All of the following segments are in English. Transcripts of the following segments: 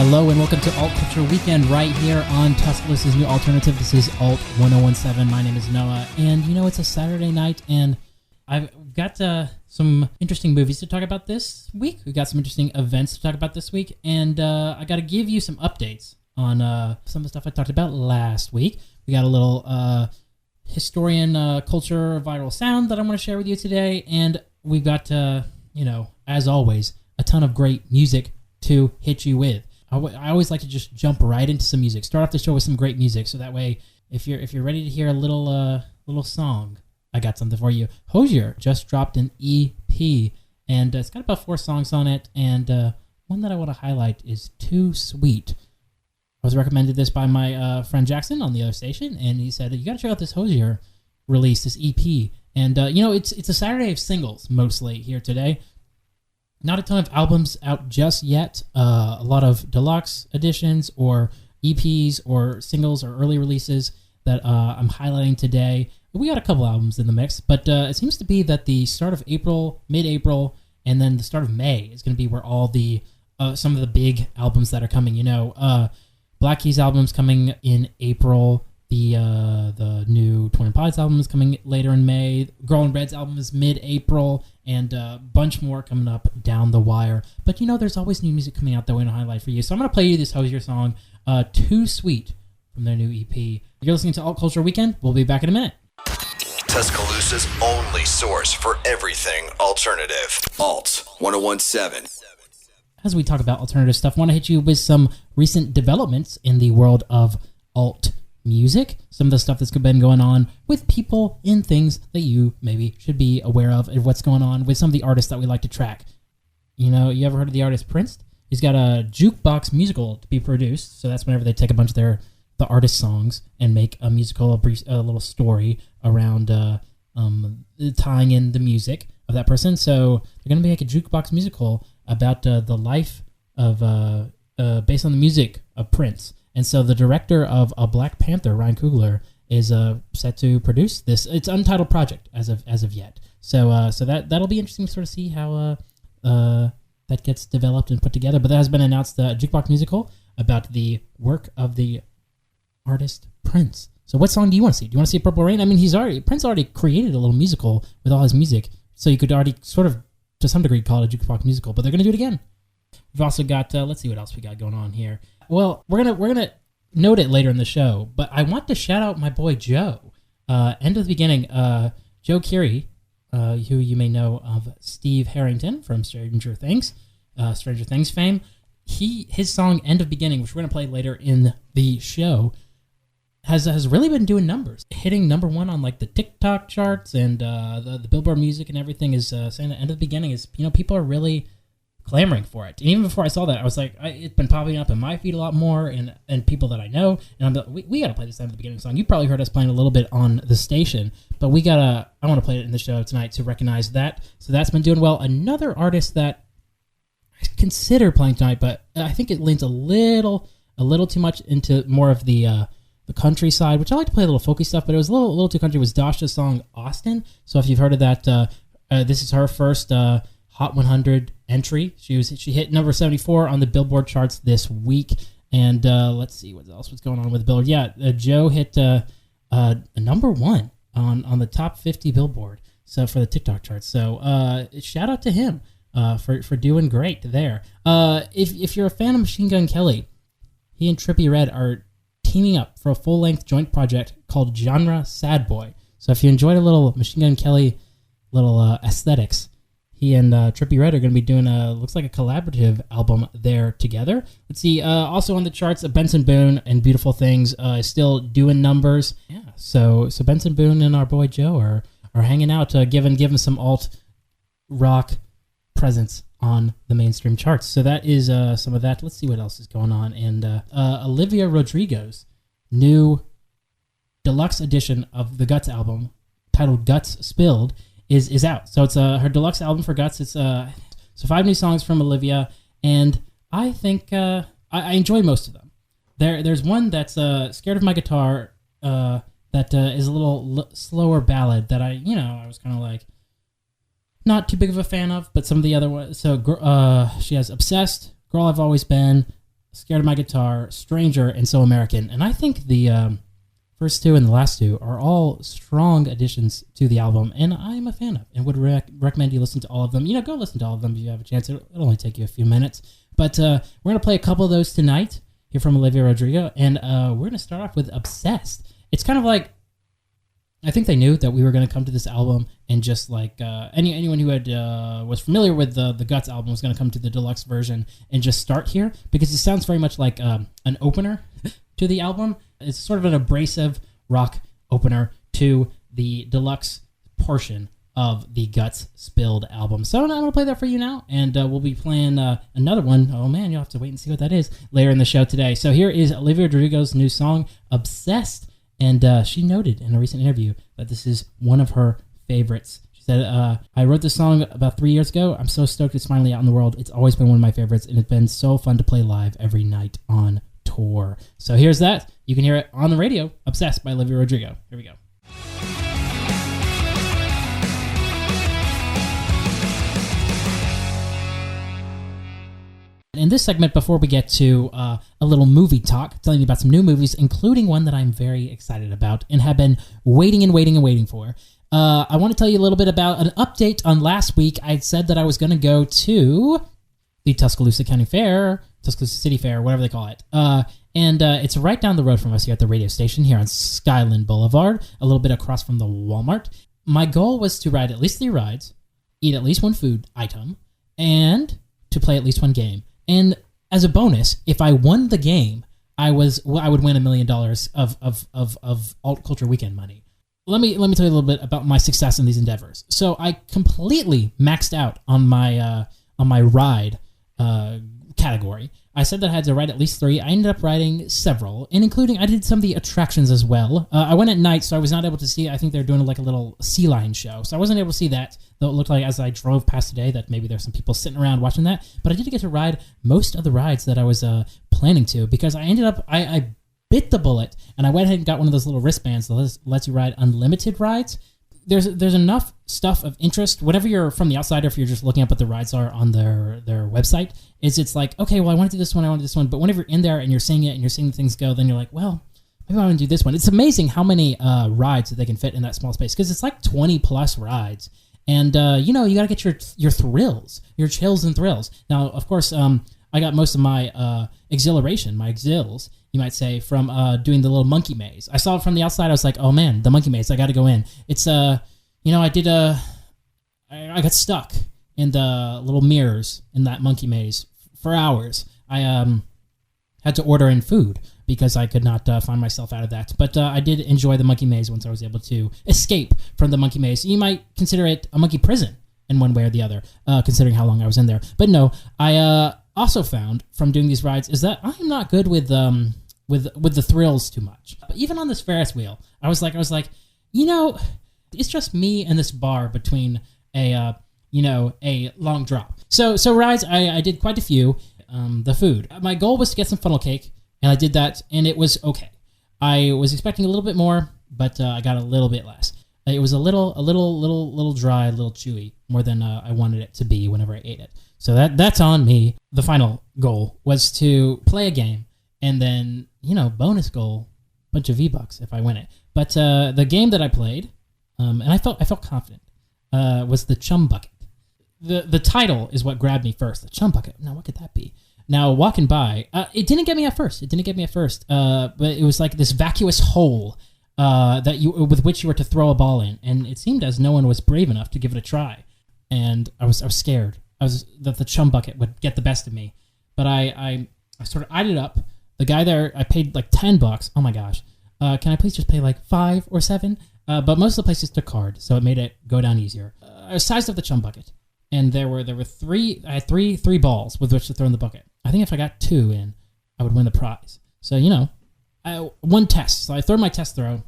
Hello and welcome to Alt Culture Weekend right here on Tuscaloosa's new alternative. This is Alt 1017. My name is Noah, and you know it's a Saturday night, and I've got some interesting movies to talk about this week. We've got some interesting events to talk about this week, and I got to give you some updates on some of the stuff I talked about last week. We got a little historian culture viral sound that I want to share with you today, and we've got, as always, a ton of great music to hit you with. I always like to just jump right into some music. Start off the show with some great music, so that way, if you're ready to hear a little song, I got something for you. Hozier just dropped an EP, and it's got about 4 songs on it, and one that I want to highlight is Too Sweet. I was recommended this by my friend Jackson on the other station, and he said, you got to check out this Hozier release, this EP. And, it's a Saturday of singles, mostly, here today. Not a ton of albums out just yet. A lot of deluxe editions or EPs or singles or early releases that I'm highlighting today. We got a couple albums in the mix, but it seems to be that the start of April, mid-April, and then the start of May is going to be where all the some of the big albums that are coming. Black Keys album's coming in April. The new Twin Pilots album is coming later in May. Girl in Red's album is mid-April, and a bunch more coming up down the wire. But there's always new music coming out that we're going to highlight for you. So I'm going to play you this Hozier song, Too Sweet, from their new EP. You're listening to Alt Culture Weekend. We'll be back in a minute. Tuscaloosa's only source for everything alternative. Alt 1017. As we talk about alternative stuff, I want to hit you with some recent developments in the world of alt music, some of the stuff that's been going on with people and things that you maybe should be aware of, and what's going on with some of the artists that we like to track. You ever heard of the artist Prince? He's got a jukebox musical to be produced, so that's whenever they take a bunch of the artist songs and make a musical, a little story around tying in the music of that person. So they're going to make a jukebox musical about the life of based on the music of Prince. And so the director of Black Panther, Ryan Coogler, is set to produce this. It's an untitled project as of yet. So that'll be interesting to sort of see how that gets developed and put together. But that has been announced, a jukebox musical about the work of the artist Prince. So what song do you want to see? Do you want to see Purple Rain? I mean, Prince already created a little musical with all his music, so you could already sort of, to some degree, call it a jukebox musical. But they're going to do it again. We've also got, let's see what else we got going on here. Well, we're gonna note it later in the show, but I want to shout out my boy Joe. End of the beginning, Joe Keery, who you may know of Steve Harrington from Stranger Things fame. His song "End of Beginning," which we're gonna play later in the show, has really been doing numbers, hitting number 1 on like the TikTok charts and the Billboard music and everything. Is saying that "End of the Beginning" is people are really clamoring for it. And even before I saw that, I was like, it's been popping up in my feed a lot more, and people that I know, and I'm like, we got to play this End of the Beginning song. You probably heard us playing a little bit on the station, but I want to play it in the show tonight to recognize that. So that's been doing well. Another artist that I consider playing tonight, but I think it leans a little too much into more of the country side, which I like to play a little folky stuff, but it was a little too country, was Dasha's song Austin. So if you've heard of that, this is her first Hot 100 entry. She hit number 74 on the Billboard charts this week. And let's see what else was going on with Billboard. Yeah, Joe hit number 1 on the top 50 Billboard. So for the TikTok charts. So shout out to him for doing great there. If you're a fan of Machine Gun Kelly, he and Trippie Redd are teaming up for a full-length joint project called Genre Sad Boy. So if you enjoyed a little Machine Gun Kelly, little aesthetics, he and Trippie Redd are going to be doing looks like a collaborative album there together. Let's see, also on the charts, Benson Boone and Beautiful Things is still doing numbers. Yeah, so Benson Boone and our boy Joe are hanging out, giving some alt rock presence on the mainstream charts. So that is some of that. Let's see what else is going on. And Olivia Rodrigo's new deluxe edition of the Guts album, titled Guts Spilled, is out. So it's her deluxe album for Guts. It's so 5 new songs from Olivia, and I think I enjoy most of them. There's one that's Scared of My Guitar, that is a little slower ballad that I was kind of like not too big of a fan of, but some of the other ones. So she has Obsessed, Girl I've Always Been, Scared of My Guitar, Stranger, and So American. And I think the first two and the last two are all strong additions to the album, and I'm a fan of, and would recommend you listen to all of them. Go listen to all of them if you have a chance. It'll only take you a few minutes. But we're going to play a couple of those tonight here from Olivia Rodrigo, and we're going to start off with Obsessed. It's kind of like, I think they knew that we were going to come to this album, and just like anyone who had was familiar with the Guts album was going to come to the deluxe version and just start here, because it sounds very much like an opener to the album. It's sort of an abrasive rock opener to the deluxe portion of the Guts Spilled album. So I'm going to play that for you now, and we'll be playing another one. Oh man, you'll have to wait and see what that is later in the show today. So here is Olivia Rodrigo's new song, Obsessed. And she noted in a recent interview that this is one of her favorites. She said, I wrote this song about 3 years ago. I'm so stoked it's finally out in the world. It's always been one of my favorites, and it's been so fun to play live every night on tour. So here's that. You can hear it on the radio, Obsessed by Olivia Rodrigo. Here we go. In this segment, before we get to a little movie talk, telling you about some new movies, including one that I'm very excited about and have been waiting for, I want to tell you a little bit about an update on last week. I said that I was going to go to the Tuscaloosa City Fair, whatever they call it. And it's right down the road from us here at the radio station here on Skyland Boulevard, a little bit across from the Walmart. My goal was to ride at least 3 rides, eat at least one food item, and to play at least one game. And as a bonus, if I won the game, I would win $1 million of alt culture weekend money. Let me tell you a little bit about my success in these endeavors. So I completely maxed out on my ride category. I said that I had to ride at least 3. I ended up riding several, and including, I did some of the attractions as well. I went at night, so I was not able to see, I think they're doing like a little sea lion show, so I wasn't able to see that, though it looked like as I drove past today that maybe there's some people sitting around watching that, but I did get to ride most of the rides that I was planning to, because I ended up, I bit the bullet, and I went ahead and got one of those little wristbands that lets you ride unlimited rides. There's enough stuff of interest, whatever you're from the outside, or if you're just looking up what the rides are on their website, it's like, okay, well, I want to do this one, but whenever you're in there and you're seeing it and you're seeing things go, then you're like, well, maybe I want to do this one. It's amazing how many rides that they can fit in that small space, because it's like 20 plus rides, and you got to get your thrills, your chills and thrills. Now, of course, I got most of my exhilaration, my exils, you might say, from doing the little monkey maze. I saw it from the outside. I was like, oh man, the monkey maze, I got to go in. It's, I got stuck in the little mirrors in that monkey maze for hours. I had to order in food because I could not find myself out of that. But I did enjoy the monkey maze once I was able to escape from the monkey maze. You might consider it a monkey prison in one way or the other, considering how long I was in there. But no, I also found from doing these rides is that I'm not good with the thrills too much. But even on this Ferris wheel, I was like, it's just me and this bar between a long drop. So rides, I did quite a few. The food, my goal was to get some funnel cake, and I did that, and it was okay. I was expecting a little bit more, but I got a little bit less. It was a little dry, a little chewy, more than I wanted it to be whenever I ate it. So that's on me. The final goal was to play a game, and then, bonus goal, bunch of V-Bucks if I win it. But the game that I played, and I felt confident, was the Chum Bucket. The title is what grabbed me first, the Chum Bucket. Now, what could that be? Now, walking by, it didn't get me at first. But it was like this vacuous hole with which you were to throw a ball in, and it seemed as no one was brave enough to give it a try. And I was scared. That the Chum Bucket would get the best of me. But I sort of eyed it up. The guy there, I paid like $10. Oh my gosh. Can I please just pay like 5 or 7? But most of the places took card, so it made it go down easier. I sized up the Chum Bucket, and there were 3. I had three balls with which to throw in the bucket. I think if I got 2 in, I would win the prize. So one test. So I throw my test throw,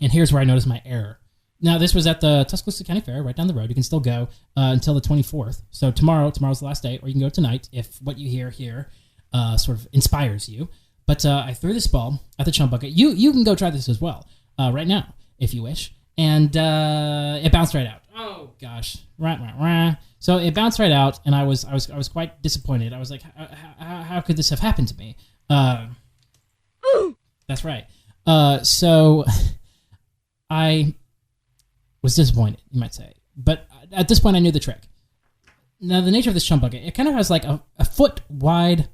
and here's where I noticed my error. Now, this was at the Tuscaloosa County Fair, right down the road. You can still go until the 24th. So tomorrow's the last day, or you can go tonight if what you hear here sort of inspires you. But I threw this ball at the Chum Bucket. You can go try this as well right now, if you wish. And it bounced right out. oh gosh, rah. So it bounced right out, and I was quite disappointed. I was like, how could this have happened to me? That's right. So I was disappointed, you might say, but at this point I knew the trick. Now the nature of this chum bucket, it kind of has like a foot wide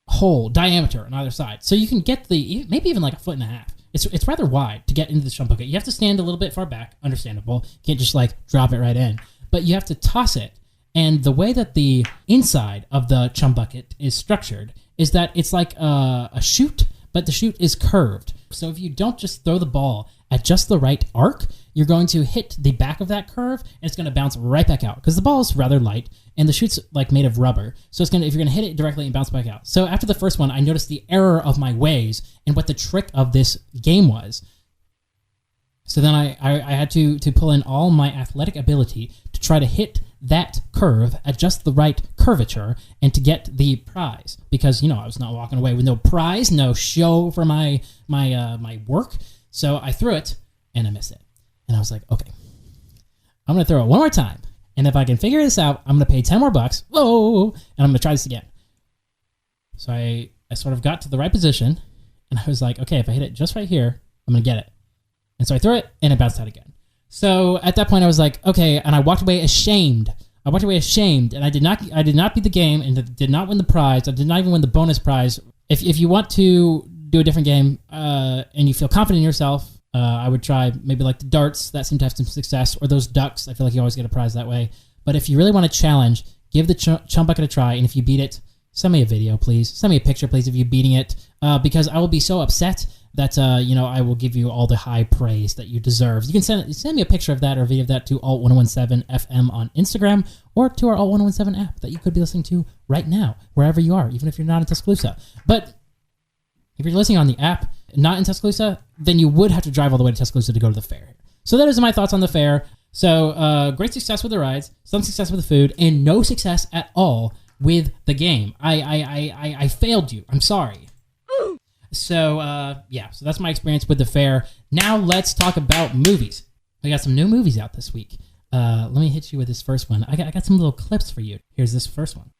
hole diameter on either side, so you can get maybe even like a foot and a half. It's rather wide to get into the chum bucket. You have to stand a little bit far back, understandable. You can't just like drop it right in, but you have to toss it. And the way that the inside of the chum bucket is structured is that it's like a chute, but the chute is curved. So if you don't just throw the ball at just the right arc, you're going to hit the back of that curve, and it's going to bounce right back out because the ball is rather light, and the chute's like made of rubber. So if you're going to hit it directly and bounce back out. So after the first one, I noticed the error of my ways and what the trick of this game was. So then I had to pull in all my athletic ability to try to hit that curve at just the right curvature and to get the prize, because I was not walking away with no prize, no show for my work. So I threw it and I missed it, and I was like, okay, I'm gonna throw it one more time, and if I can figure this out, I'm gonna pay $10 more. Whoa! And I'm gonna try this again. So I sort of got to the right position, and I was like, okay, if I hit it just right here, I'm gonna get it. And so I threw it, and it bounced out again. So at that point, I was like, okay, and I walked away ashamed. And I did not beat the game, and did not win the prize. I did not even win the bonus prize. If you want to do a different game, and you feel confident in yourself, I would try maybe like the darts that seem to have some success, or those ducks. I feel like you always get a prize that way. But if you really want to challenge, give the chum bucket a try, and if you beat it, send me a video, please. Send me a picture, please, of you beating it, because I will be so upset that I will give you all the high praise that you deserve. You can send me a picture of that or a video of that to alt1017FM on Instagram, or to our alt1017 app that you could be listening to right now, wherever you are, even if you're not in Tuscaloosa. But if you're listening on the app, not in Tuscaloosa, then you would have to drive all the way to Tuscaloosa to go to the fair. So that is my thoughts on the fair. So great success with the rides, some success with the food, and no success at all with the game. I failed you. I'm sorry. So so that's my experience with the fair. Now let's talk about movies. We got some new movies out this week. Let me hit you with this first one. I got some little clips for you. Here's this first one.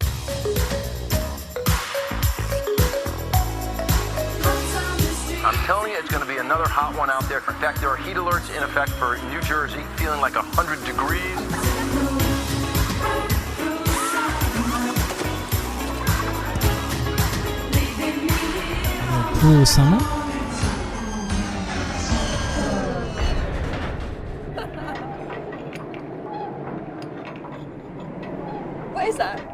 I'm telling you, it's going to be another hot one out there. In fact, there are heat alerts in effect for New Jersey, feeling like 100 degrees. Cool summer. What is that?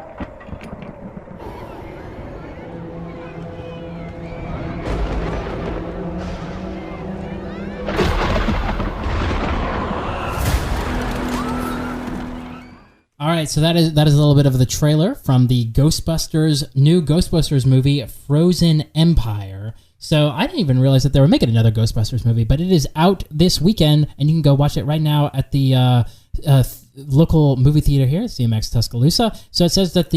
All right, so that is a little bit of the trailer from the new Ghostbusters movie, Frozen Empire. So I didn't even realize that they were making another Ghostbusters movie, but it is out this weekend, and you can go watch it right now at the local movie theater here, CMX Tuscaloosa. So it says that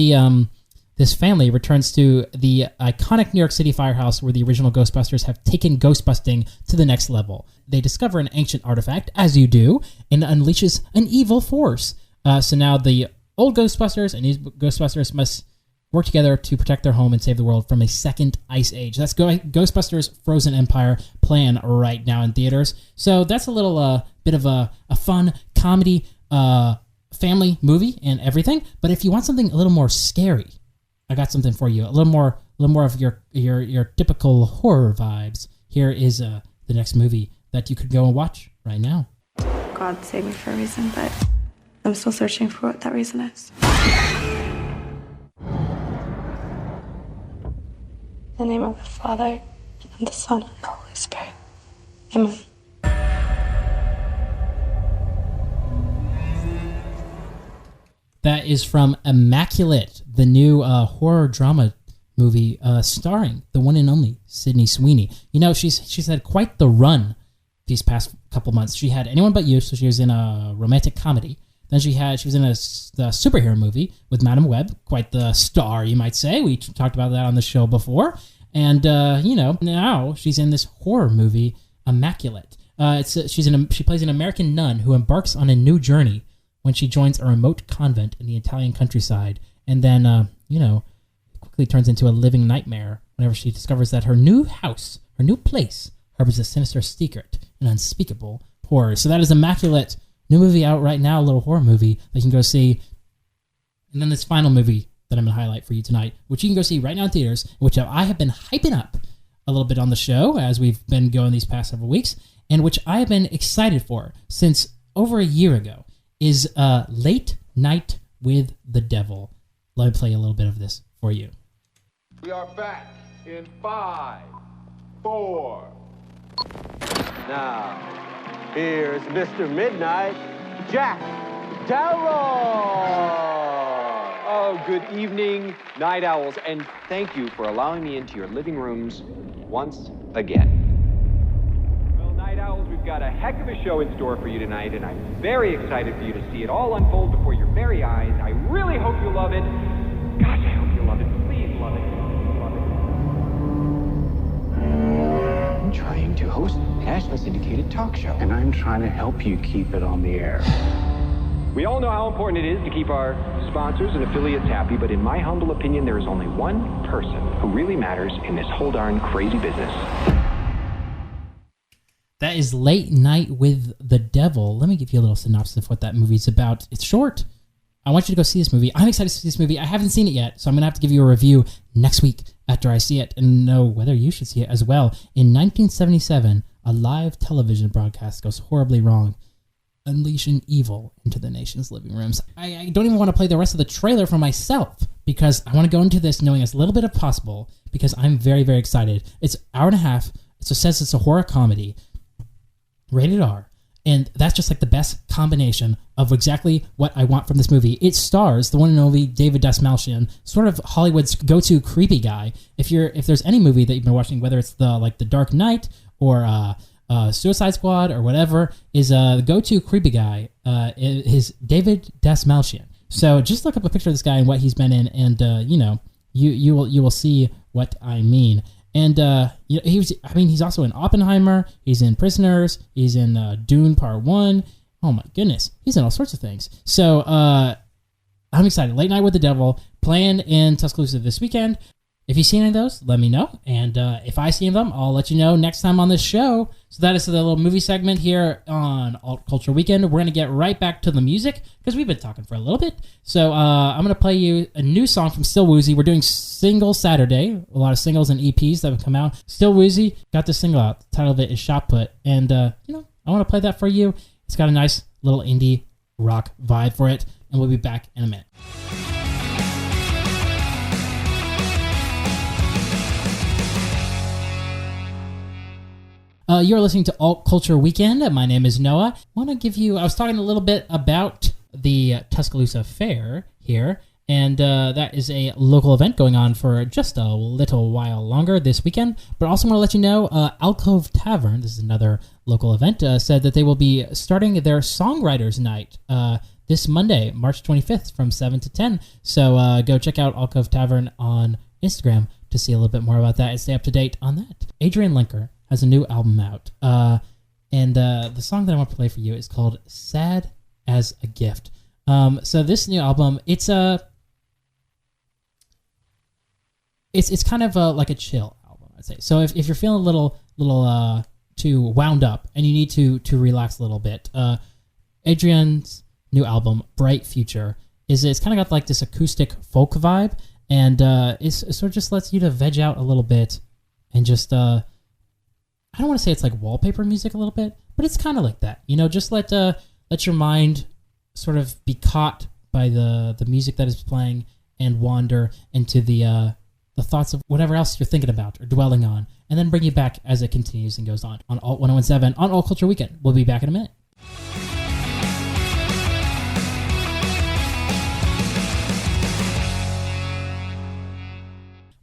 this family returns to the iconic New York City firehouse where the original Ghostbusters have taken ghostbusting to the next level. They discover an ancient artifact, as you do, and unleashes an evil force. So now the old Ghostbusters and these Ghostbusters must work together to protect their home and save the world from a second ice age. That's Ghostbusters Frozen Empire playing right now in theaters. So that's a little bit of a fun comedy family movie and everything. But if you want something a little more scary, I got something for you. A little more of your typical horror vibes. Here is the next movie that you could go and watch right now. God saved me for a reason, but I'm still searching for what that reason is. In the name of the Father, and the Son, and the Holy Spirit. Amen. That is from Immaculate, the new horror drama movie starring the one and only Sydney Sweeney. She's had quite the run these past couple months. She had Anyone But You, so she was in a romantic comedy. Then she was in the superhero movie with Madam Web, quite the star, you might say. We talked about that on the show before. And, now she's in this horror movie, Immaculate. She plays an American nun who embarks on a new journey when she joins a remote convent in the Italian countryside, and then, quickly turns into a living nightmare whenever she discovers that her new house, her new place, harbors a sinister secret and unspeakable horror. So that is Immaculate, new movie out right now, a little horror movie that you can go see. And then this final movie that I'm going to highlight for you tonight, which you can go see right now in theaters, which I have been hyping up a little bit on the show as we've been going these past several weeks, and which I have been excited for since over a year ago, is Late Night with the Devil. Let me play a little bit of this for you. We are back in 5, 4. Now, here's Mr. Midnight, Jack Darrow. Oh, good evening, night owls, and thank you for allowing me into your living rooms once again. Well, night owls, we've got a heck of a show in store for you tonight, and I'm very excited for you to see it all unfold before your very eyes. I really hope you love it. Gosh, I hope you love it. Please love it. Love it. I'm trying to host a nationally syndicated talk show. And I'm trying to help you keep it on the air. We all know how important it is to keep our sponsors and affiliates happy, but in my humble opinion, there is only one person who really matters in this whole darn crazy business. That is Late Night with the Devil. Let me give you a little synopsis of what that movie's about. It's short. I want you to go see this movie. I'm excited to see this movie. I haven't seen it yet, so I'm going to have to give you a review next week after I see it and know whether you should see it as well. In 1977, a live television broadcast goes horribly wrong, unleashing evil into the nation's living rooms. I don't even want to play the rest of the trailer for myself because I want to go into this knowing as little bit as possible because I'm very, very excited. It's an hour and a half. It says it's a horror comedy, rated R, and that's just like the best combination of exactly what I want from this movie. It stars the one and only David Dastmalchian, sort of Hollywood's go-to creepy guy. If there's any movie that you've been watching, whether it's the Dark Knight or Suicide Squad or whatever, is the go-to creepy guy is David Dastmalchian. So just look up a picture of this guy and what he's been in, and you will see what I mean. And he's also in Oppenheimer. He's in Prisoners. He's in Dune Part 1. Oh my goodness, he's in all sorts of things. So I'm excited. Late Night with the Devil playing in Tuscaloosa this weekend. If you see any of those, let me know. And if I see them, I'll let you know next time on this show. So that is the little movie segment here on Alt Culture Weekend. We're going to get right back to the music because we've been talking for a little bit. So I'm going to play you a new song from Still Woozy. We're doing Single Saturday. A lot of singles and EPs that have come out. Still Woozy got this single out. The title of it is Shot Put. And, I want to play that for you. It's got a nice little indie rock vibe for it. And we'll be back in a minute. You're listening to Alt Culture Weekend. My name is Noah. I was talking a little bit about the Tuscaloosa Fair here, and that is a local event going on for just a little while longer this weekend. But also want to let you know, Alcove Tavern, this is another local event, said that they will be starting their Songwriters Night this Monday, March 25th from 7 to 10. So go check out Alcove Tavern on Instagram to see a little bit more about that and stay up to date on that. Adrian Linker has a new album out. And the song that I want to play for you is called Sad as a Gift. So this new album, it's kind of like a chill album, I'd say. So if you're feeling a little too wound up and you need to relax a little bit, Adrian's new album, Bright Future, it's kind of got like this acoustic folk vibe, and it sort of just lets you to veg out a little bit and just... I don't want to say it's like wallpaper music a little bit, but it's kind of like that. Just let your mind sort of be caught by the music that is playing and wander into the thoughts of whatever else you're thinking about or dwelling on, and then bring you back as it continues and goes on Alt 1017 on Alt Culture Weekend. We'll be back in a minute.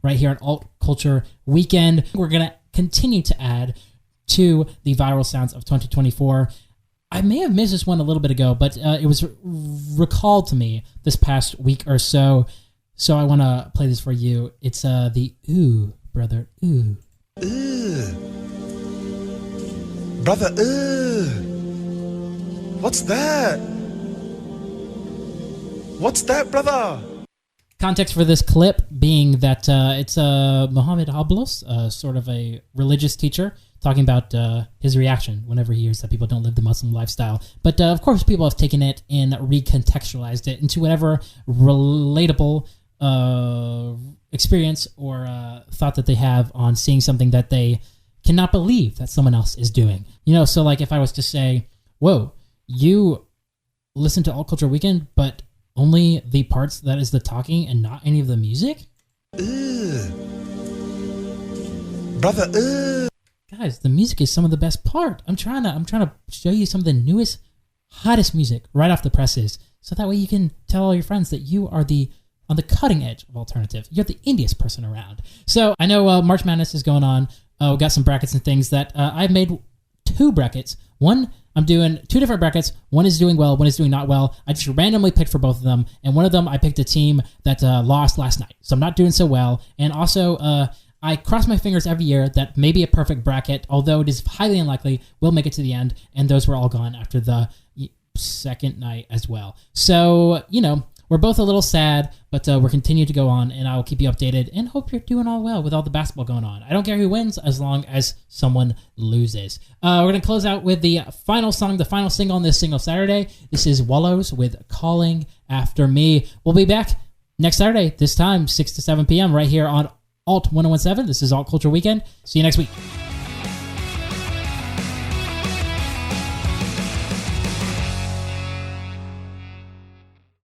Right here on Alt Culture Weekend, we're going to continue to add to the viral sounds of 2024. I may have missed this one a little bit ago, but it was recalled to me this past week or so. So I want to play this for you. It's the Ooh, Brother, Ooh. Ooh. Brother, ooh. What's that? What's that, brother? Context for this clip being that it's Mohammed Hablos, sort of a religious teacher, talking about his reaction whenever he hears that people don't live the Muslim lifestyle. But of course, people have taken it and recontextualized it into whatever relatable experience or thought that they have on seeing something that they cannot believe that someone else is doing. You know, so like if I was to say, whoa, you listen to Alt Culture Weekend, but only the parts that is the talking and not any of the music? Brother, Guys, the music is some of the best part. I'm trying to show you some of the newest, hottest music right off the presses, so that way you can tell all your friends that you are on the cutting edge of alternative. You're the indiest person around. So I know March Madness is going on. We got some brackets and things that I've made 2 brackets. One, I'm doing 2 different brackets. One is doing well, one is doing not well. I just randomly picked for both of them, and one of them I picked a team that lost last night, so I'm not doing so well. And also, I cross my fingers every year that maybe a perfect bracket, although it is highly unlikely, will make it to the end, and those were all gone after the second night as well. So, you know, we're both a little sad, but we're continuing to go on, and I will keep you updated, and hope you're doing all well with all the basketball going on. I don't care who wins as long as someone loses. We're going to close out with the final song, the final single on this single Saturday. This is Wallows with Calling After Me. We'll be back next Saturday, this time, 6 to 7 p.m. right here on Alt 1017. This is Alt Culture Weekend. See you next week.